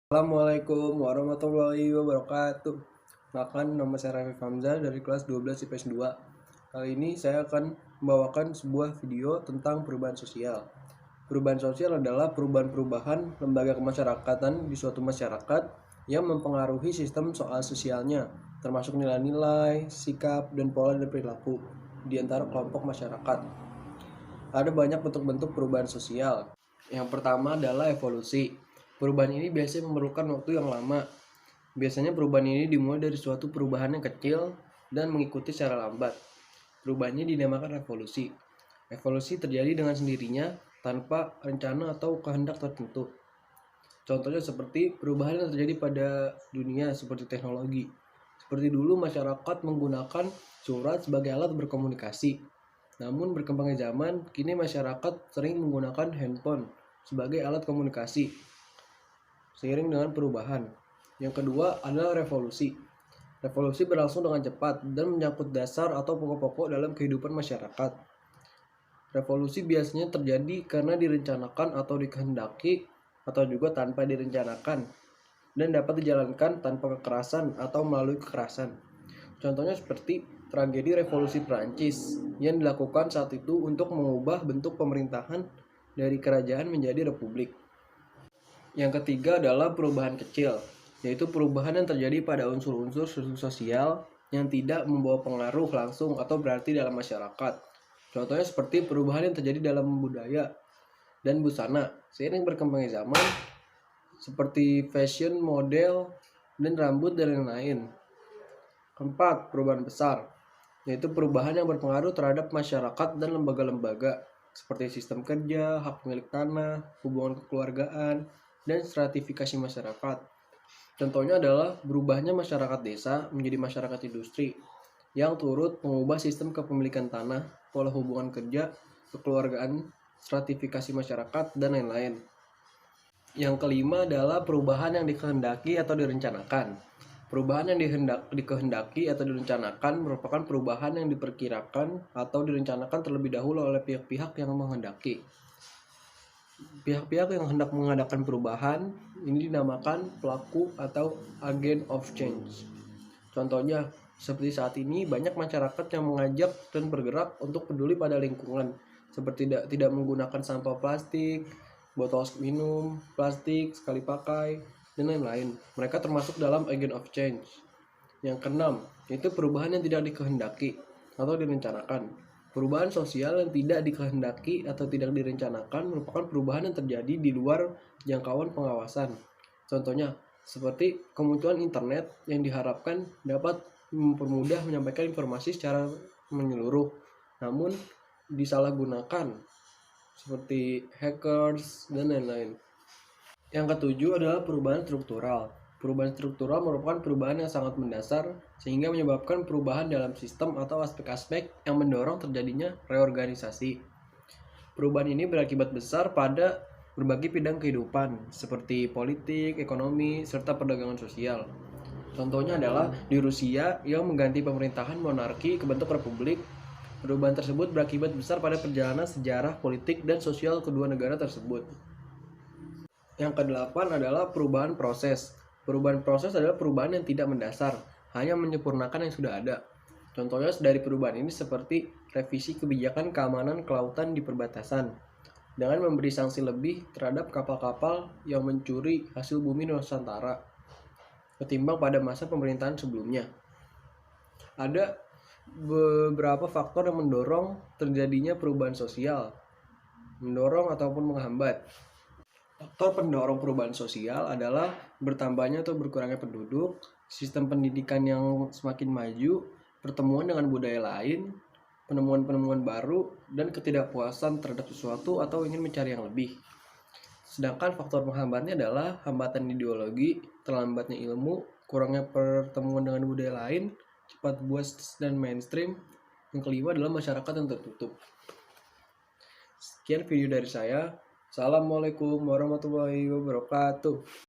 Assalamualaikum warahmatullahi wabarakatuh. Makan nama saya Raffi Hamzah dari kelas 12 IPS 2. Kali ini saya akan membawakan sebuah video tentang perubahan sosial. Perubahan sosial adalah perubahan-perubahan lembaga kemasyarakatan di suatu masyarakat yang mempengaruhi sistem soal sosialnya, termasuk nilai-nilai, sikap, dan pola dan perilaku di antara kelompok masyarakat. Ada banyak bentuk-bentuk perubahan sosial. Yang pertama adalah evolusi. Perubahan ini biasanya memerlukan waktu yang lama. Biasanya perubahan ini dimulai dari suatu perubahan yang kecil dan mengikuti secara lambat. Perubahan ini dinamakan evolusi. Evolusi terjadi dengan sendirinya tanpa rencana atau kehendak tertentu. Contohnya seperti perubahan yang terjadi pada dunia seperti teknologi. Seperti dulu masyarakat menggunakan surat sebagai alat berkomunikasi. Namun berkembangnya zaman, kini masyarakat sering menggunakan handphone sebagai alat komunikasi seiring dengan perubahan. Yang kedua adalah revolusi. Revolusi berlangsung dengan cepat dan menyangkut dasar atau pokok-pokok dalam kehidupan masyarakat. Revolusi biasanya terjadi karena direncanakan atau dikehendaki atau juga tanpa direncanakan dan dapat dijalankan tanpa kekerasan atau melalui kekerasan. Contohnya seperti tragedi Revolusi Prancis yang dilakukan saat itu untuk mengubah bentuk pemerintahan dari kerajaan menjadi republik. Yang ketiga adalah perubahan kecil, yaitu perubahan yang terjadi pada unsur-unsur sosial yang tidak membawa pengaruh langsung atau berarti dalam masyarakat. Contohnya seperti perubahan yang terjadi dalam budaya dan busana seiring berkembangnya zaman, seperti fashion, model, dan rambut dan lain-lain. Keempat, perubahan besar, yaitu perubahan yang berpengaruh terhadap masyarakat dan lembaga-lembaga seperti sistem kerja, hak milik tanah, hubungan kekeluargaan, dan stratifikasi masyarakat. Contohnya adalah berubahnya masyarakat desa menjadi masyarakat industri yang turut mengubah sistem kepemilikan tanah, pola hubungan kerja, kekeluargaan, stratifikasi masyarakat, dan lain-lain. Yang kelima adalah perubahan yang dikehendaki atau direncanakan. Perubahan yang dikehendaki atau direncanakan merupakan perubahan yang diperkirakan atau direncanakan terlebih dahulu oleh pihak-pihak yang menghendaki. Pihak-pihak yang hendak mengadakan perubahan ini dinamakan pelaku atau agent of change. Contohnya, seperti saat ini banyak masyarakat yang mengajak dan bergerak untuk peduli pada lingkungan, seperti tidak menggunakan sampah plastik, botol minum, plastik, sekali pakai, dan lain-lain. Mereka termasuk dalam agent of change. Yang keenam, yaitu perubahan yang tidak dikehendaki atau direncanakan. Perubahan sosial yang tidak dikehendaki atau tidak direncanakan merupakan perubahan yang terjadi di luar jangkauan pengawasan. Contohnya, seperti kemunculan internet yang diharapkan dapat mempermudah menyampaikan informasi secara menyeluruh, namun disalahgunakan seperti hackers dan lain-lain. Yang ketujuh adalah perubahan struktural. Perubahan struktural merupakan perubahan yang sangat mendasar sehingga menyebabkan perubahan dalam sistem atau aspek-aspek yang mendorong terjadinya reorganisasi. Perubahan ini berakibat besar pada berbagai bidang kehidupan seperti politik, ekonomi, serta perdagangan sosial. Contohnya adalah di Rusia yang mengganti pemerintahan monarki ke bentuk republik. Perubahan tersebut berakibat besar pada perjalanan sejarah, politik, dan sosial kedua negara tersebut. Yang kedelapan adalah perubahan proses. Perubahan proses adalah perubahan yang tidak mendasar, hanya menyempurnakan yang sudah ada. Contohnya dari perubahan ini seperti revisi kebijakan keamanan kelautan di perbatasan, dengan memberi sanksi lebih terhadap kapal-kapal yang mencuri hasil bumi Nusantara, ketimbang pada masa pemerintahan sebelumnya. Ada beberapa faktor yang mendorong terjadinya perubahan sosial, mendorong ataupun menghambat. Faktor pendorong perubahan sosial adalah bertambahnya atau berkurangnya penduduk, sistem pendidikan yang semakin maju, pertemuan dengan budaya lain, penemuan-penemuan baru, dan ketidakpuasan terhadap sesuatu atau ingin mencari yang lebih. Sedangkan faktor penghambatnya adalah hambatan ideologi, terlambatnya ilmu, kurangnya pertemuan dengan budaya lain, cepat puas dan mainstream. Yang kelima adalah masyarakat yang tertutup. Sekian video dari saya. Assalamualaikum warahmatullahi wabarakatuh.